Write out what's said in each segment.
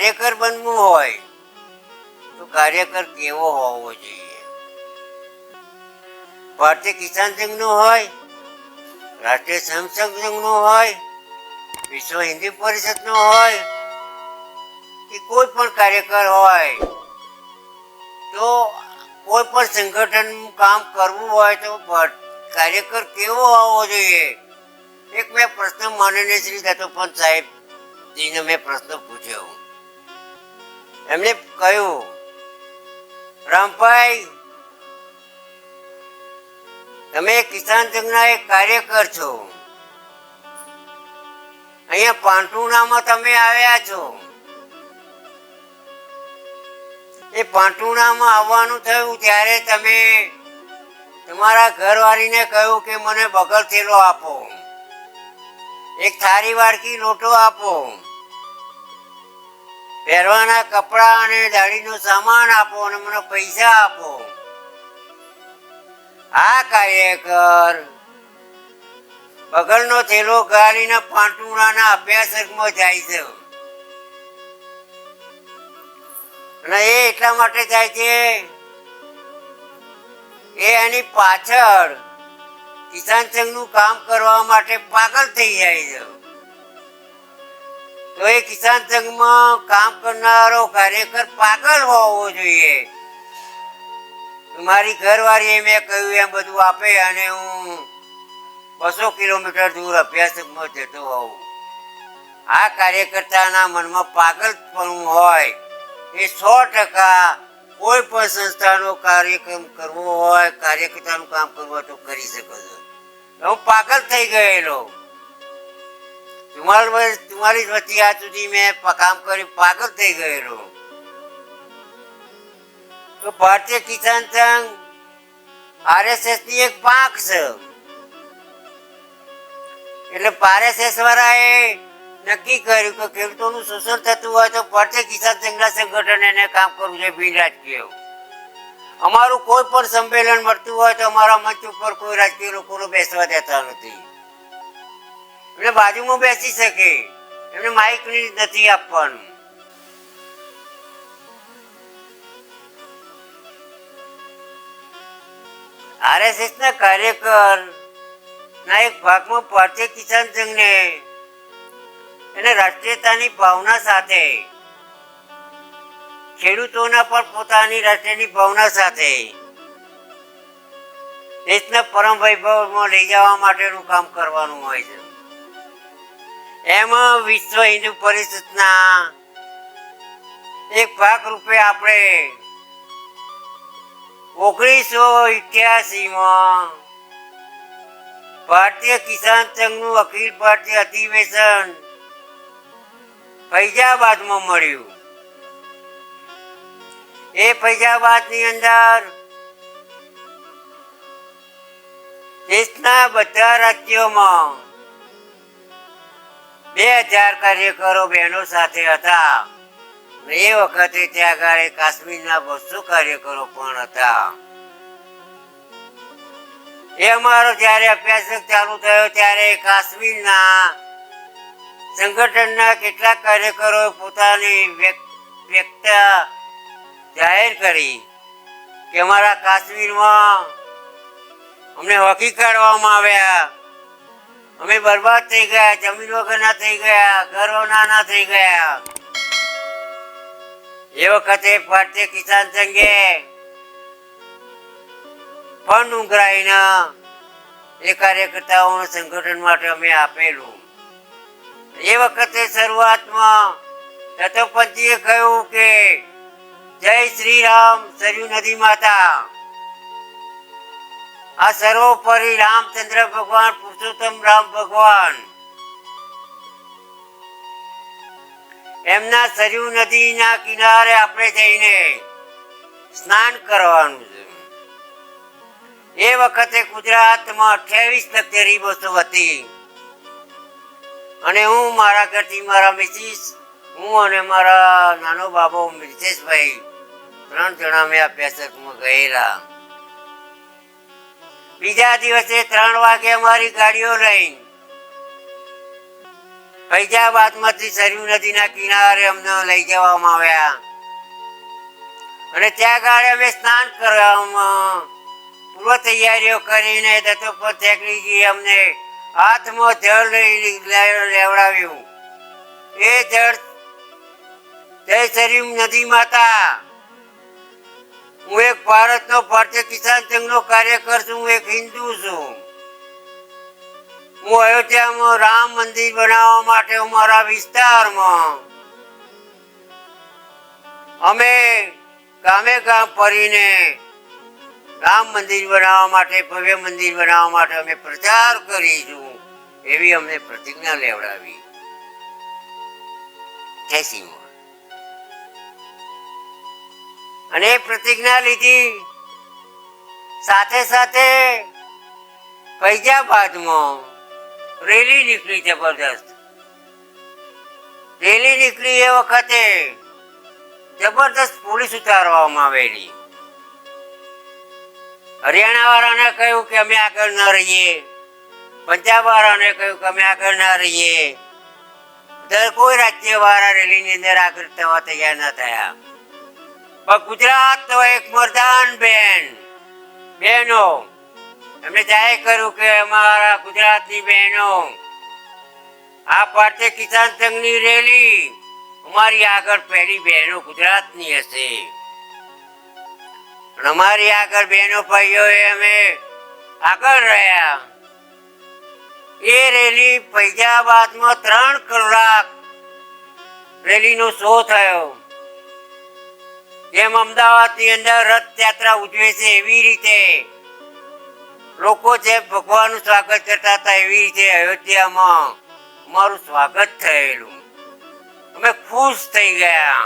કાર્યકર બનવું હોય તો કાર્યકર કેવો હોવો જોઈએ? ભારતીય કિસાન સંઘનો હોય, રાષ્ટ્રીય સ્વયંસેવક સંઘનો હોય, વિશ્વ હિન્દુ પરિષદનો હોય કે કોઈ પણ કાર્યકર હોય, તો કોઈ પણ સંગઠન કામ કરવું હોય તો કાર્યકર કેવો હોવો જોઈએ? એક મેં પ્રશ્ન માનનીય શ્રી દત્તોપંત સાહેબજીને મેં પ્રશ્ન પૂછ્યો. એમણે કહ્યું, રામભાઈ, તમે કિસાન સંઘના એક કાર્યકર છો, અહીંયા પાંટુણામાં તમે આવ્યા છો. એ પાંટુણામાં આવવાનું થયું ત્યારે તમે તમારા ઘરવાળીને કહ્યું કે મને બગલ થેલો આપો, એક થાળી વાડકી લોટો આપો, પહેરવાના કપડા અને દાઢીનો સામાન આપો અને મને પૈસા આપો. આ કાર્યકર બગલનો થેલો ગાળીને પાંટુણાના અભ્યાસમાં જાય છે. અને એ એટલા માટે જાય છે એ એની પાછળ કિસાન સંઘનું કામ કરવા માટે પાગલ થઈ જાય છે. તો એ કિસાન સંઘમાં કામ કરનારો કાર્યકર પાગલ હોવો જોઈએ. મારી ઘરવાળી મેં કહ્યું એમ બધું આપે અને હું 200 કિલોમીટર દૂર અભ્યાસમાં જતો હોઉં. આ કાર્યકર્તાના મનમાં પાગલપણું હોય એ 100% કોઈ પણ સંસ્થાનો કાર્યક્રમ કરવો હોય, કાર્યકર્તાનું કામ કરવું હોય તો કરી શકો છો. હું પાગલ થઈ ગયેલો. 44 વર્ષથી આજ સુધી મેં કામ કરી પાગલ થઈ ગયેલો. તો ભારતીય કિસાન સંઘ RSS ની એક પાંખ છે. એટલે RSS વાળાએ નક્કી કર્યું કે ખેડૂતોનું શોષણ થતું હોય તો ભારતીય કિસાન સંઘના સંગઠન એને કામ કરવું છે બિન રાજકીય. અમારું કોઈ પણ સંમેલન મળતું હોય તો અમારા મંચ ઉપર કોઈ રાજકીય લોકોને બેસવા દેતા નથી. એટલે બાજુમાં બેસી શકે, એમને માઇક નથી આપવાનું. RSS ના કાર્યકર ના એક ભાગમાં ભારતીય કિસાન સંઘને એને રાષ્ટ્રીયતાની ભાવના સાથે, ખેડૂતોના પણ પોતાની રાષ્ટ્રીયની ભાવના સાથે દેશના પરમ વૈભવમાં લઈ જવા માટેનું કામ કરવાનું હોય છે. એમાં વિશ્વ હિન્દુ પરિષદના એક ભાગ રૂપે આપણે 1988માં ભારતીય કિસાન સંઘનું અખિલ ભારતીય અધિવેશન ફૈજાબાદમાં મળ્યું. એ ફૈજાબાદની અંદર દેશના બધા રાજ્યોમાં 2000 કાર્યકરો બહેનો સાથે હતા. એ વખતે ત્યાં આગળ કાશ્મીરના 200 કાર્યકરો પણ હતા. એ અમારો જયારે અભ્યાસ ચાલુ થયો ત્યારે કાશ્મીરના સંગઠનના કેટલાક કાર્યકરોએ પોતાની વ્યક્તતા જાહેર કરી કે અમારા કાશ્મીરમાં અમને હોકી કાઢવામાં આવ્યા, અમે બરબાદ થઈ ગયા, જમીન વગરના થઈ ગયા, ઘરો નાના થઈ ગયા. એ વખતે ભારતીય કિસાન સંઘે ફંડ ઉઘરાઈને એ કાર્યકર્તાઓના સંગઠન માટે અમે આપેલું. એ વખતે શરૂઆતમાં દત્તોપંતજીએ કહ્યું કે જય શ્રી રામ સરયુ નદી માતા. આ સર્વોપરી રામચંદ્ર ભગવાન, પુરુષોત્તમ રામ ભગવાન, એમના સરયુ નદીના કિનારે આપણે જઈને સ્નાન કરવાનું છે. એ વખતે ગુજરાતમાં 28 લક્ઝરી બસો હતી અને હું મારા ઘરથી મારા મિસિસ, હું અને મારા નાનો બાબો મિતેશભાઈ 3 જણા મેં અભ્યાસમાં ગયેલા. બીજા દિવસે 3 વાગે અમારી ગાડીઓ લઈને ફૈજાબાદમાંથી સરયુ નદીના કિનારે અમને લઈ જવામાં આવ્યા અને ત્યાં ગાળે અમે સ્નાન કરવામાં પૂર્વ તૈયારીઓ કરીને દત્તો પર ઠેકડીજી અમને હાથમાં જળ લેવડાવ્યું. એ જળ જય સરયુ નદી માતા. હું એક ભારતનો ભારતીય કિસાન સંઘનો કાર્યકર છું. હું એક હિન્દુ છું. હું અયોધ્યામાં રામ મંદિર બનાવવા માટે અમારા વિસ્તારમાં અમે ગામે ગામ ફરીને રામ મંદિર બનાવવા માટે, ભવ્ય મંદિર બનાવવા માટે અમે પ્રચાર કરીશું એવી અમને પ્રતિજ્ઞા લેવડાવી. જય શ્રી રામ. અને એ પ્રતિજ્ઞા લીધી. સાથે સાથે ફૈજાબાદમાં રેલી નીકળી, જબરદસ્ત રેલી નીકળી. એ વખતે જબરદસ્ત પોલીસ ઉતારવામાં આવેલી. હરિયાણા વાળાને કહ્યું કે અમે આગળ ન રહીએ, પંજાબ વાળાને કહ્યું કે અમે આગળ ના રહીએ. કોઈ રાજ્ય વાળા રેલીની અંદર આગળ થવા તૈયાર ન થયા. પણ ગુજરાત તો એક મર્દાન બહેનો એમને જાહેર કર્યું કે અમારા ગુજરાતની બહેનો આ ભારતીય કિસાન સંઘની રેલી અમારી આગળ પહેલી બહેનો ગુજરાતની હશે. અમારી આગળ બહેનો ભાઈઓએ અમે આગળ રહ્યા. એ રેલી ફૈજાબાદમાં 3 કલાક રેલીનો શો થયો. જેમ અમદાવાદની અંદર રથયાત્રા ઉજવે છે એવી રીતે લોકો જેમ ભગવાનનું સ્વાગત કરતા હતા એવી રીતે અયોધ્યામાં અમારું સ્વાગત થયેલું. અમે ખુશ થઈ ગયા.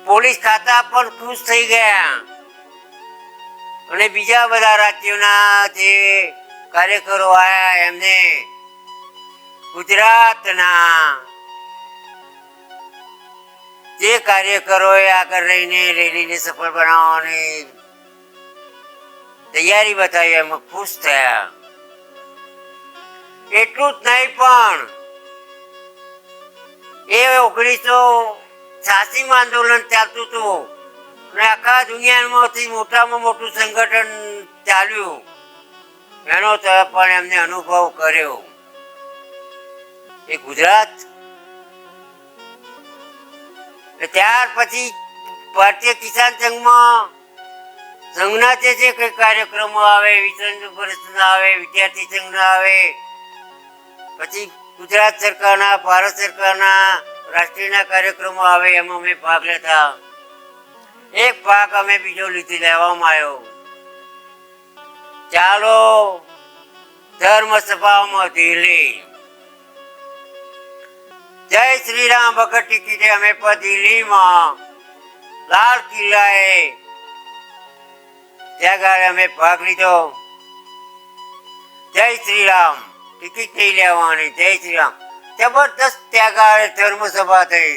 પોલીસ ખાતા પણ ખુશ થઈ ગયા. અને બીજા બધા રાજ્યોના જે કાર્યકરો આવ્યા એમને ગુજરાતના જે કાર્યકરોએ આગળ રહીને રેલીને સફળ બનાવવાની તૈયારી બતાવી એમાં ખુશ થયા. એટલું જ નહીં પણ એ 1986 આંદોલન ચાલતું હતું અને આખા દુનિયામાંથી મોટામાં મોટું સંગઠન ચાલ્યું. એનો પણ એમને અનુભવ કર્યો. એ ગુજરાત. ત્યાર પછી ભારતીય કિસાન સંઘના જે કઈ કાર્યક્રમો આવે, વિશ્વ પરિષદના આવે, વિદ્યાર્થી સંઘના આવે, પછી ગુજરાત સરકારના, ભારત સરકારના રાષ્ટ્રીય કાર્યક્રમો આવે એમાં અમે ભાગ લેતા. એક ભાગ અમે બીજો લેવામાં આવ્યો. ચાલો ધર્મ સભામાં દિલ્હી. જય શ્રી રામ વગર ટિકિટે અમે પણ દિલ્હીમાં લાલ કિલ્લાએ ત્યાં ગાળે અમે ભાગ લીધો. જય શ્રી રામ, ટિકિટ નહીં લેવાની, જય શ્રી રામ. જબરદસ્ત ત્યાં ગાળે ધર્મ સભા થઈ.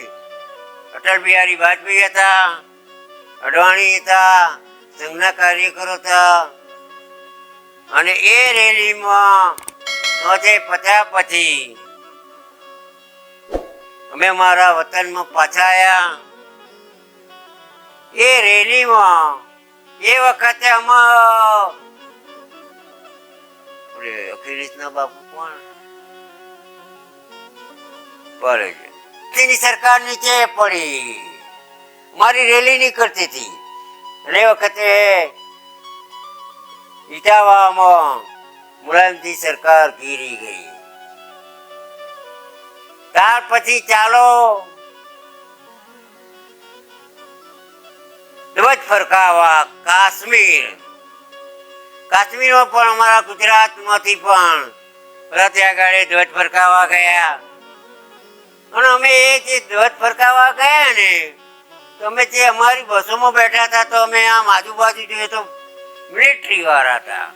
અટલ બિહારી વાજપેયી હતા, અડવાણી હતા, સંઘના કાર્યકરો હતા. અને એ રેલીમાં પત્યા પછી અમે મારા વતનમાં પાછા આવ્યા. એ રેલીમાં એ વખતે અખિલેશના બાપુ કોણ પડે છે, તેની સરકાર નીચે પડી. મારી રેલી નીકળતી હતી અને એ વખતે ઇટાવામાં મુલાયમથી સરકાર ઘેરી ગઈ. ત્યાર પછી ચાલો ધ્વજ ફરકાવવા કાશ્મીરમાં પણ અમારા ગુજરાતમાંથી પણ બધા ત્યાં આગળ ધ્વજ ફરકાવવા ગયા. અને અમે એ જે ધ્વજ ફરકાવવા ગયા ને તો અમે જે અમારી બસોમાં બેઠા હતા તો અમે આમ આજુબાજુ જોઈએ તો મિલિટરી વાળા હતા.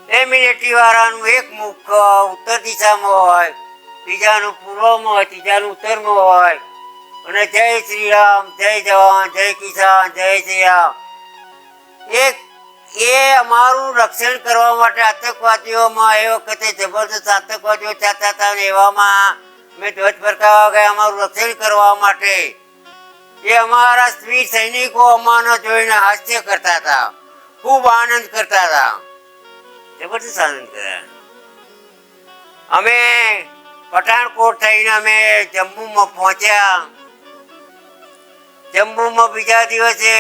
એ મિલિટરી વાળાનું એક મુખ ઉત્તર દિશામાં હોય, બીજાનું પૂર્વમાં હોય, ત્રીજાનું ઉત્તરમાં હોય. અને જય શ્રી રામ, જય જવાન, જય કિસાન, જય શ્રી રામ એક એ અમારું રક્ષણ કરવા માટે આતંકવાદીઓમાં એ વખતે જબરદસ્ત આતંકવાદીઓ ચાહતા હતા અને એવામાં મેં ધ્વજ ફરકાવવા ગયા અમારું રક્ષણ કરવા માટે. એ અમારા વીર સૈનિકો અમારો જોઈને હાસ્ય કરતા હતા, ખૂબ આનંદ કરતા હતા, જબરદસ્ત આનંદ કર્યા. અમે પઠાણકોટ થઈને અમે જમ્મુમાં પહોંચ્યા. જમ્મુમાં બીજા દિવસે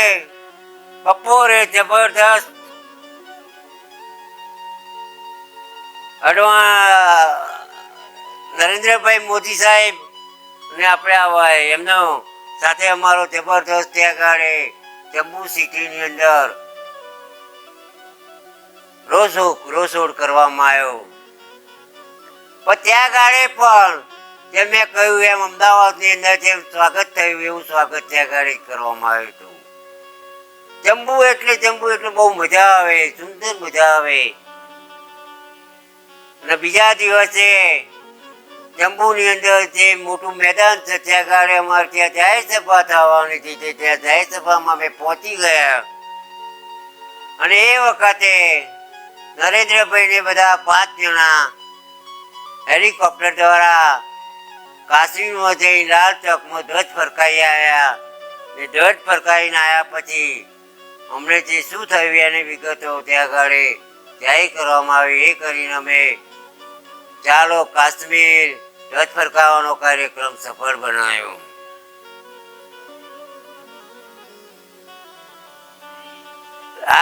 બપોરે જબરદસ્ત નરેન્દ્રભાઈ મોદી સાહેબ ને આપણે એમનો સાથે અમારો જબરદસ્ત ત્યાં ગાડે જમ્મુ સિટીની અંદર રોષોડ કરવામાં આવ્યો. પણ ત્યાં ગાડે પણ જેમ મેં કહ્યું એમ અમદાવાદની અંદર જેમ સ્વાગત થયું એવું સ્વાગત ત્યાં ગાડે કરવામાં આવ્યું હતું. જમ્મુ એટલે બહુ મજા આવે, સુંદર મજા આવે. અને બીજા દિવસે જમ્મુની અંદર જે મોટું મેદાન છે ત્યાં ગાડે અમારે ત્યાં જાહેર સભા થવાની હતી. ત્યાં જાહેર સભામાં અમે પહોંચી ગયા અને એ વખતે નરેન્દ્રભાઈ ને બધા 5 જણા હેલિકોપ્ટર દ્વારા કાશ્મીરમાં જઈ લાલ ચોકમાં ધ્વજ ફરકાઈ આવ્યા. એ ધ્વજ ફરકાઈને આવ્યા પછી અમને જે શું થયું એની વિગતો ત્યાં આગળ જાહેર કરવામાં આવી. એ કરીને અમે ચાલો કાશ્મીર ધ્વજ ફરકાવવાનો કાર્યક્રમ સફળ બનાવ્યો.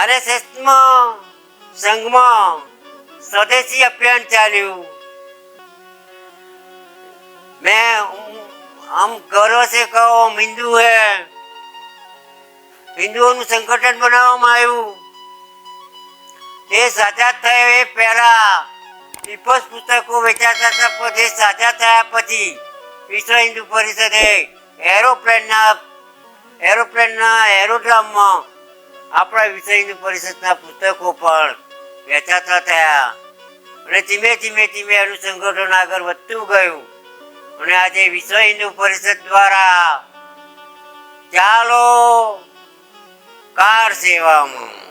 RSS સંઘમાં સ્વદેશી અભિયાન ચાલ્યું. मैं हम गर्व से કહો હિન્દુ હે, હિન્દુઓનું સંગઠન બનાવવામાં આવ્યું. એ આઝાદ થયો એ પહેલા પીપલ્સ પુસ્તકો વેચાતા હતા, પણ દેશ આઝાદ થયા પછી વિશ્વ હિન્દુ પરિષદે એરોડ્રામમાં આપણા વિશ્વ હિન્દુ પરિષદના પુસ્તકો પણ વેચાતા થયા અને ધીમે ધીમે એનું સંગઠન આગળ વધતું ગયું. અને આજે વિશ્વ હિન્દુ પરિષદ દ્વારા ચાલો કાર સેવામાં